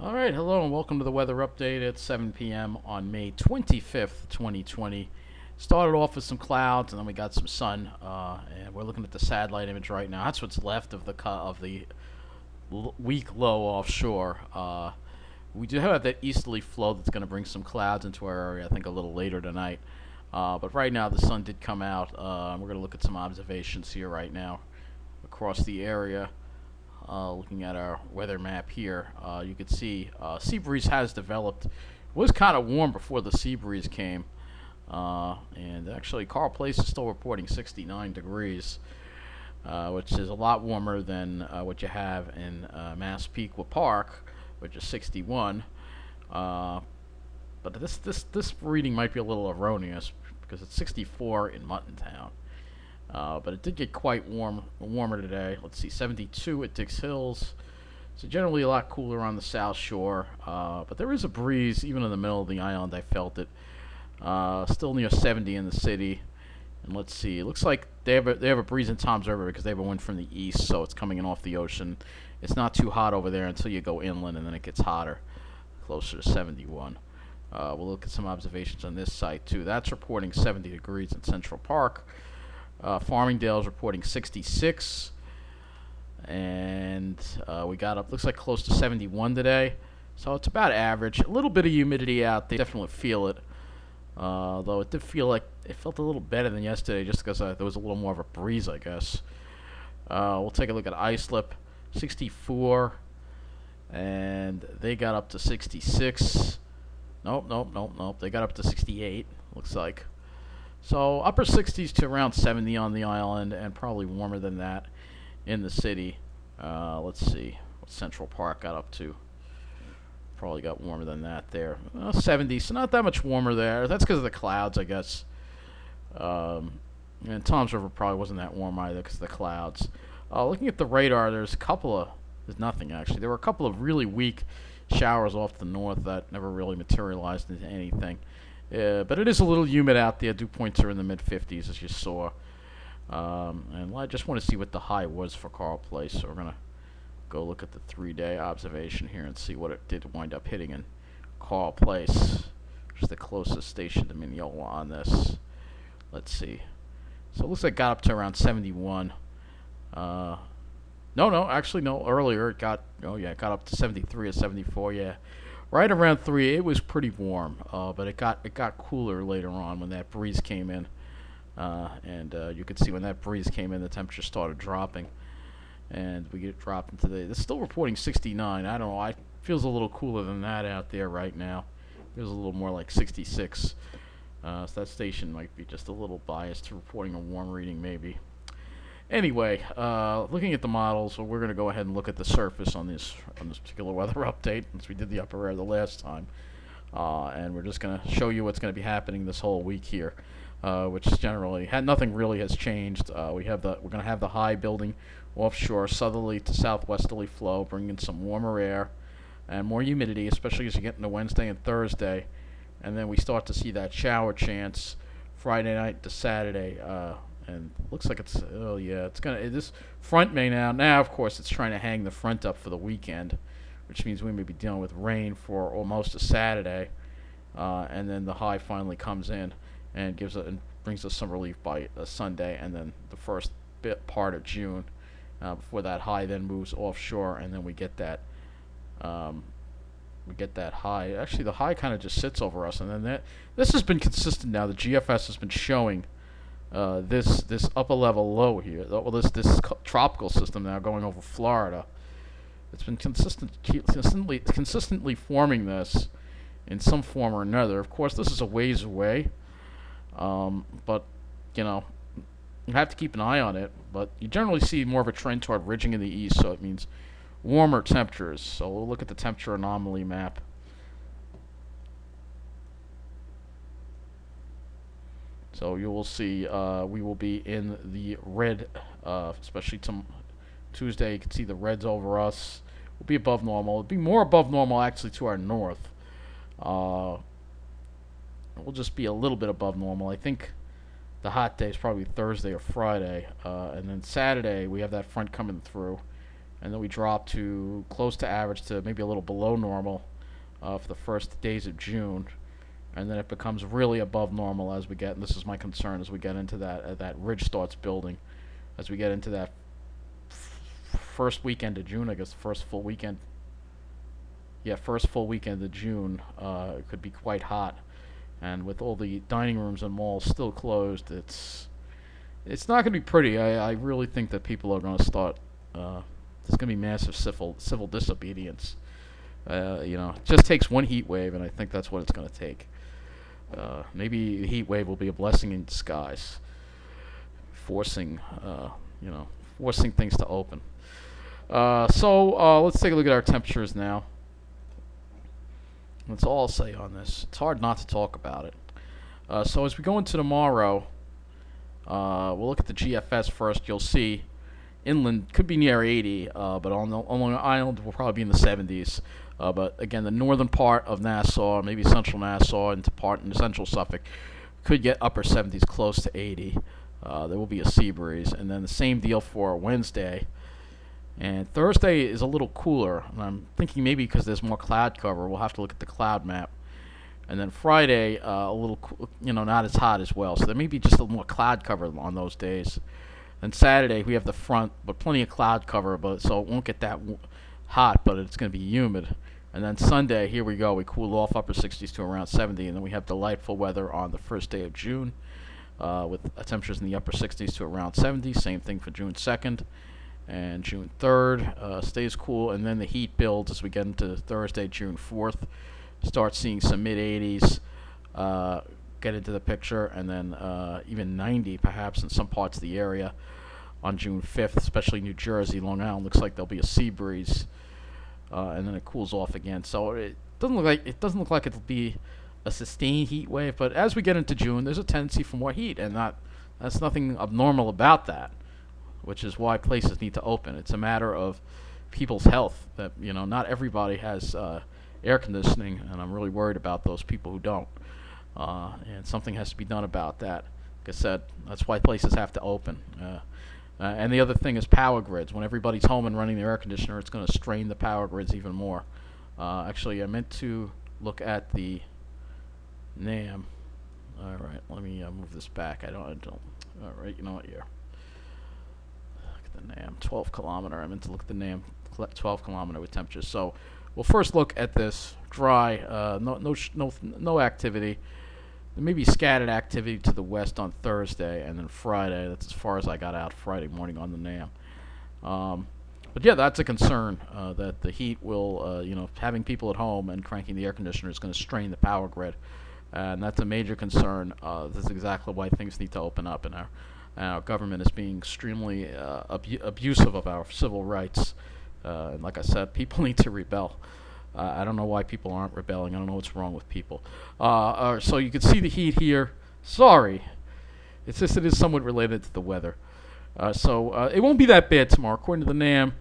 Alright, hello and welcome to the weather update at 7 p.m. on May 25th, 2020. Started off with some clouds and then we got some sun, and we're looking at the satellite image right now. That's what's left of the weak low offshore. We do have that easterly flow that's going to bring some clouds into our area, I think, a little later tonight. But right now the sun did come out. We're going to look at some observations here right now across the area. Looking at our weather map here, you can see sea breeze has developed. It was kind of warm before the sea breeze came, and actually Carl Place is still reporting 69 degrees, which is a lot warmer than what you have in Massapequa Park, which is 61. But this reading might be a little erroneous because it's 64 in Muttontown. But it did get quite warmer today. Let's see, 72 at Dix Hills. So generally a lot cooler on the South Shore. But there is a breeze even in the middle of the island. I felt it. Still near 70 in the city. And let's see, it looks like they have a breeze in Toms River because they have a wind from the east, so it's coming in off the ocean. It's not too hot over there until you go inland, and then it gets hotter, closer to 71. We'll look at some observations on this site too. That's reporting 70 degrees in Central Park. Farmingdale is reporting 66, and we got up, looks like close to 71 today, so it's about average. A little bit of humidity out there, definitely feel it, though it did feel like it felt a little better than yesterday just because there was a little more of a breeze, I guess. We'll take a look at Islip, 64, and they got up to 66. Nope, they got up to 68, looks like. So upper 60s to around 70 on the island, and probably warmer than that in the city. Let's see what Central Park got up to. Probably got warmer than that there. 70, so not that much warmer there. That's because of the clouds, I guess. And Toms River probably wasn't that warm either because of the clouds. Looking at the radar, there's nothing actually. There were a couple of really weak showers off the north that never really materialized into anything. But it is a little humid out there. Dew points are in the mid-50s, as you saw. And I just want to see what the high was for Carl Place. So we're going to go look at the 3-day observation here and see what it did wind up hitting in Carl Place, which is the closest station to Mineola on this. Let's see. So it looks like it got up to around 71. Actually, earlier it got up to 73 or 74, yeah. Right around 3, it was pretty warm, but it got cooler later on when that breeze came in, and you could see when that breeze came in, the temperature started dropping, and we get dropped into it's still reporting 69. I don't know. It feels a little cooler than that out there right now. It feels a little more like 66. So that station might be just a little biased to reporting a warm reading, maybe. Anyway, looking at the models, we're going to go ahead and look at the surface on this particular weather update, since we did the upper air the last time, and we're just going to show you what's going to be happening this whole week here, which generally nothing really has changed. We're going to have the high building offshore, southerly to southwesterly flow, bringing some warmer air and more humidity, especially as you get into Wednesday and Thursday, and then we start to see that shower chance Friday night to Saturday. And looks like this front may now of course it's trying to hang the front up for the weekend, which means we may be dealing with rain for almost a Saturday, and then the high finally comes in and brings us some relief by a Sunday, and then the first part of June, before that high then moves offshore, and then we get that high. Actually, the high kind of just sits over us, and then this has been consistent now. The GFS has been showing this upper level low here, this tropical system now going over Florida. It's been consistently forming this in some form or another. Of course, this is a ways away, but you have to keep an eye on it. But you generally see more of a trend toward ridging in the east, so it means warmer temperatures. So we'll look at the temperature anomaly map. So you will see we will be in the red, especially Tuesday. You can see the reds over us. We'll be above normal. It'll be more above normal actually to our north. We'll just be a little bit above normal. I think the hot day is probably Thursday or Friday, and then Saturday we have that front coming through, and then we drop to close to average to maybe a little below normal for the first days of June, and then it becomes really above normal as we get. And this is my concern as we get into that that ridge starts building, as we get into that first weekend of June. I guess first full weekend. Yeah, first full weekend of June. It could be quite hot, and with all the dining rooms and malls still closed, it's not going to be pretty. I really think that people are going to start. There's going to be massive civil disobedience. It just takes one heat wave, and I think that's what it's going to take. Maybe a heat wave will be a blessing in disguise, forcing, forcing things to open. So let's take a look at our temperatures now. That's all I'll say on this. It's hard not to talk about it. So as we go into tomorrow, we'll look at the GFS first. You'll see inland could be near 80, but on Long Island we'll probably be in the 70s. But again, the northern part of Nassau, maybe central Nassau, into part in central Suffolk, could get upper 70s, close to 80. There will be a sea breeze, and then the same deal for Wednesday. And Thursday is a little cooler, and I'm thinking maybe because there's more cloud cover. We'll have to look at the cloud map. And then Friday, a little, not as hot as well. So there may be just a little more cloud cover on those days. And Saturday we have the front, but plenty of cloud cover, so it won't get that hot, but it's going to be humid. And then Sunday, here we go. We cool off upper 60s to around 70, and then we have delightful weather on the first day of June, with temperatures in the upper 60s to around 70. Same thing for June 2nd. And June 3rd stays cool, and then the heat builds as we get into Thursday, June 4th. Start seeing some mid-80s get into the picture, and then even 90 perhaps in some parts of the area on June 5th, especially New Jersey, Long Island. Looks like there'll be a sea breeze, and then it cools off again. So it doesn't look like it'll be a sustained heat wave, but as we get into June, there's a tendency for more heat, and that's nothing abnormal about that, which is why places need to open. It's a matter of people's health. That not everybody has air conditioning, and I'm really worried about those people who don't. And something has to be done about that. Like I said, that's why places have to open. And the other thing is power grids. When everybody's home and running their air conditioner, it's going to strain the power grids even more. Actually, I meant to look at the NAM. All right, let me move this back. I don't. All right, you know what? Here. Look at the NAM, 12 kilometer. I meant to look at the NAM, 12 kilometer with temperatures. So we'll first look at this dry. No activity. There may be scattered activity to the west on Thursday, and then Friday. That's as far as I got out Friday morning on the NAM. But yeah, that's a concern that the heat will, having people at home and cranking the air conditioner is going to strain the power grid, and that's a major concern. This is exactly why things need to open up, and our government is being extremely abusive of our civil rights. And like I said, people need to rebel. I don't know why people aren't rebelling. I don't know what's wrong with people. So you can see the heat here. Sorry. It's just it is somewhat related to the weather. So it won't be that bad tomorrow, according to the NAM.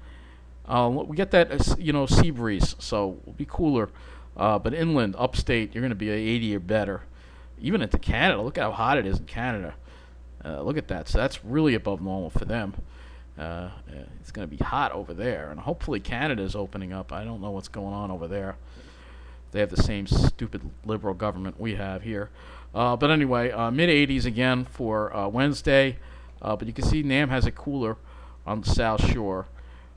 We get that sea breeze, so we'll be cooler. But inland, upstate, you're going to be 80 or better. Even into Canada, look at how hot it is in Canada. Look at that. So that's really above normal for them. It's going to be hot over there, and hopefully Canada's opening up. I don't know what's going on over there. They have the same stupid liberal government we have here. But anyway, mid-80s again for Wednesday. But you can see NAM has it cooler on the South Shore.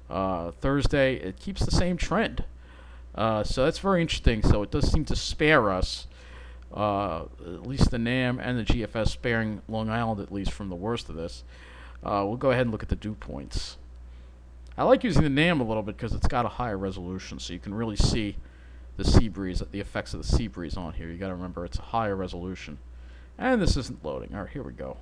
Thursday, it keeps the same trend. So that's very interesting. So it does seem to spare us, at least the NAM and the GFS, sparing Long Island at least from the worst of this. We'll go ahead and look at the dew points. I like using the NAM a little bit because it's got a higher resolution, so you can really see the sea breeze, the effects of the sea breeze on here. You got to remember it's a higher resolution. And this isn't loading. All right, here we go.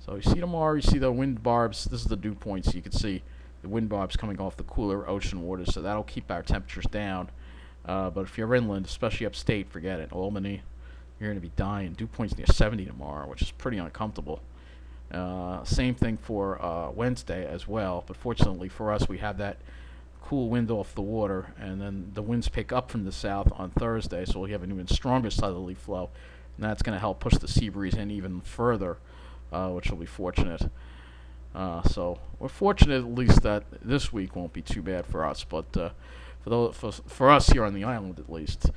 So you see tomorrow, you see the wind barbs. This is the dew points. You can see the wind barbs coming off the cooler ocean waters, so that'll keep our temperatures down. But if you're inland, especially upstate, forget it. Albany, you're going to be dying. Dew points near 70 tomorrow, which is pretty uncomfortable. Same thing for Wednesday as well, but fortunately for us, we have that cool wind off the water, and then the winds pick up from the south on Thursday, so we have an even stronger southerly flow, and that's going to help push the sea breeze in even further, which will be fortunate. So we're fortunate at least that this week won't be too bad for us. But for us here on the island at least,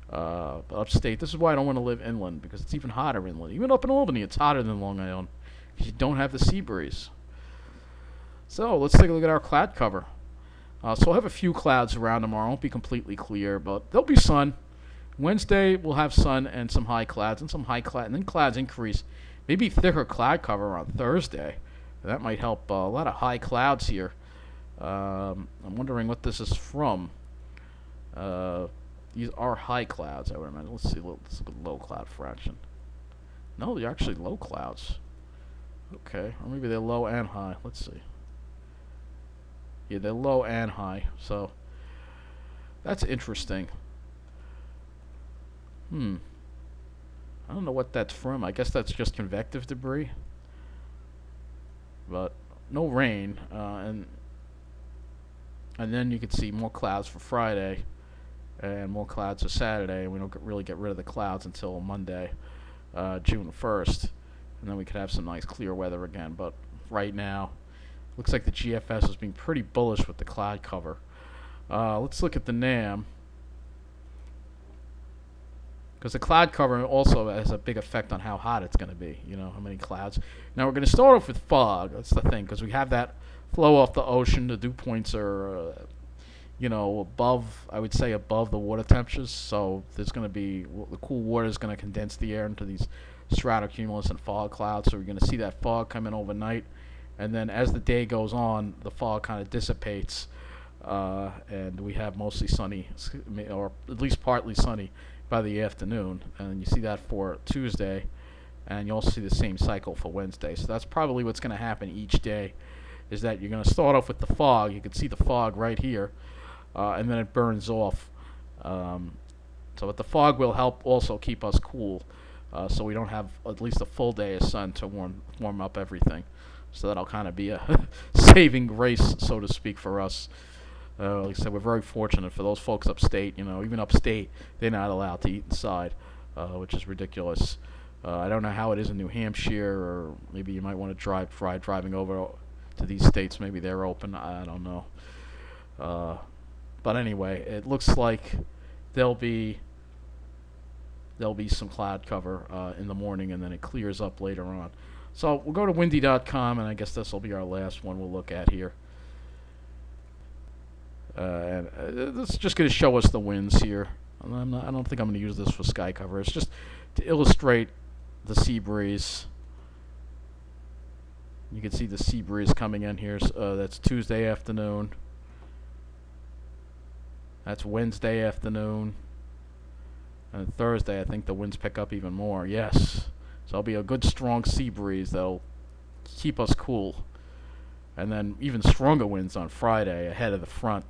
but upstate, this is why I don't want to live inland, because it's even hotter inland. Even up in Albany, it's hotter than Long Island because you don't have the sea breeze. So let's take a look at our cloud cover. So we'll have a few clouds around tomorrow. It won't be completely clear, but there'll be sun. Wednesday we'll have sun and some high clouds and then clouds increase. Maybe thicker cloud cover on Thursday. That might help. A lot of high clouds here. I'm wondering what this is from. These are high clouds, I would imagine. Let's see. Let's look at low cloud fraction. No, they're actually low clouds. Okay, or maybe they're low and high. Let's see. Yeah, they're low and high. So that's interesting. I don't know what that's from. I guess that's just convective debris. But no rain, and then you can see more clouds for Friday, and more clouds for Saturday. And we don't really get rid of the clouds until Monday, June 1st, and then we could have some nice clear weather again. But right now, looks like the GFS is being pretty bullish with the cloud cover. Let's look at the NAM, because the cloud cover also has a big effect on how hot it's going to be. You know, how many clouds. Now we're going to start off with fog. That's the thing, because we have that flow off the ocean. The dew points are, above, I would say, above the water temperatures. So there's going to be, the cool water is going to condense the air into these stratocumulus and fog clouds. So we're going to see that fog come in overnight. And then as the day goes on, the fog kind of dissipates. And we have mostly sunny, or at least partly sunny, by the afternoon. And you see that for Tuesday. And you also see the same cycle for Wednesday. So that's probably what's going to happen each day, is that you're going to start off with the fog. You can see the fog right here, and then it burns off. So the fog will help also keep us cool, so we don't have at least a full day of sun to warm up everything. So that'll kind of be a saving grace, so to speak, for us. Like I said, we're very fortunate. For those folks upstate, even upstate, they're not allowed to eat inside, which is ridiculous. I don't know how it is in New Hampshire, or maybe you might want to try driving over to these states. Maybe they're open. I don't know. But anyway, it looks like there'll be some cloud cover in the morning, and then it clears up later on. So we'll go to windy.com, and I guess this will be our last one we'll look at here. And this is just going to show us the winds here. I don't think I'm going to use this for sky cover. It's just to illustrate the sea breeze. You can see the sea breeze coming in here. That's Tuesday afternoon. That's Wednesday afternoon. And Thursday, I think the winds pick up even more. Yes. So it'll be a good strong sea breeze that'll keep us cool. And then even stronger winds on Friday ahead of the front.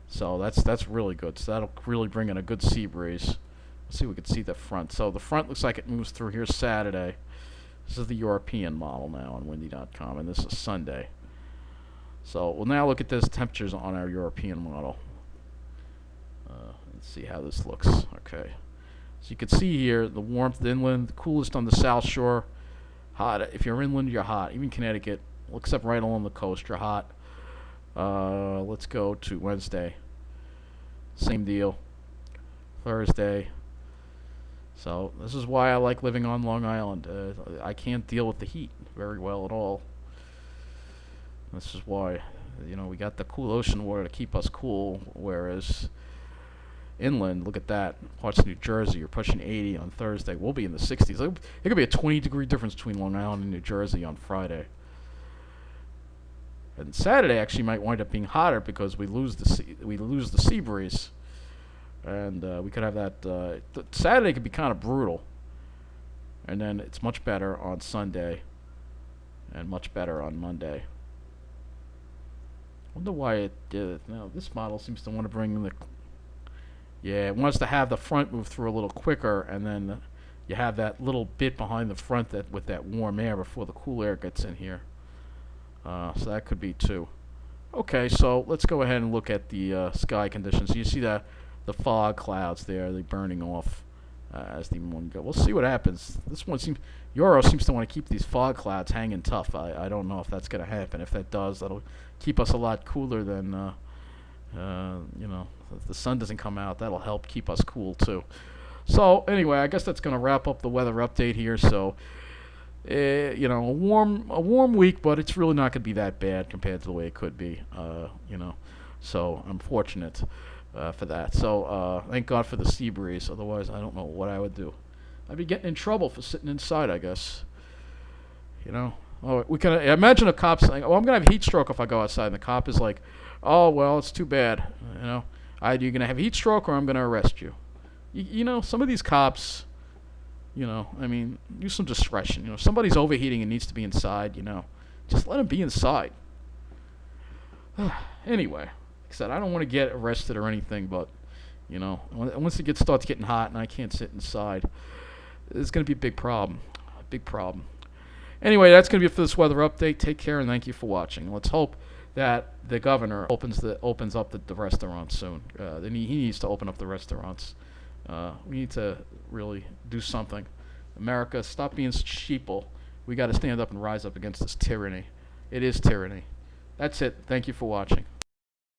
So that's really good. So that'll really bring in a good sea breeze. Let's see if we can see the front. So the front looks like it moves through here Saturday. This is the European model now on windy.com, and this is Sunday. So we'll now look at those temperatures on our European model. Let's see how this looks. Okay. So you can see here the warmth inland, the coolest on the South Shore. Hot. If you're inland, you're hot. Even Connecticut, except right along the coast, you're hot. Let's go to Wednesday. Same deal. Thursday. So this is why I like living on Long Island. I can't deal with the heat very well at all. This is why, we got the cool ocean water to keep us cool, whereas inland, look at that. Parts of New Jersey, you're pushing 80 on Thursday. We'll be in the 60s. It could be a 20-degree difference between Long Island and New Jersey on Friday. And Saturday actually might wind up being hotter because we lose the sea breeze, and we could have that. Saturday could be kind of brutal, and then it's much better on Sunday, and much better on Monday. Wonder why it did it. Now this model seems to want to bring the. Yeah, it wants to have the front move through a little quicker, and then you have that little bit behind the front with that warm air before the cool air gets in here. So that could be too. Okay, so let's go ahead and look at the sky conditions. You see the fog clouds there, they're burning off. as the morning goes. We'll see what happens. This one seems Euro seems to want to keep these fog clouds hanging tough. I don't know if that's going to happen. If that does, that'll keep us a lot cooler than if the sun doesn't come out, that'll help keep us cool too. So anyway, I guess that's going to wrap up the weather update here. So a warm week, but it's really not going to be that bad compared to the way it could be. So I'm fortunate for that. So thank God for the sea breeze. Otherwise, I don't know what I would do. I'd be getting in trouble for sitting inside, I guess. Oh, we can imagine a cop saying, "Oh, I'm gonna have heat stroke if I go outside." And the cop is like, "Oh, well, it's too bad. Either you're gonna have heat stroke or I'm gonna arrest you." Some of these cops, use some discretion. If somebody's overheating and needs to be inside, just let them be inside. Anyway, like I said, I don't want to get arrested or anything, but once it starts getting hot and I can't sit inside, it's going to be a big problem. A big problem. Anyway, that's going to be it for this weather update. Take care and thank you for watching. Let's hope that the governor opens up the restaurants soon. He needs to open up the restaurants. We need to really do something. America, stop being sheeple. We got to stand up and rise up against this tyranny. It is tyranny. That's it. Thank you for watching.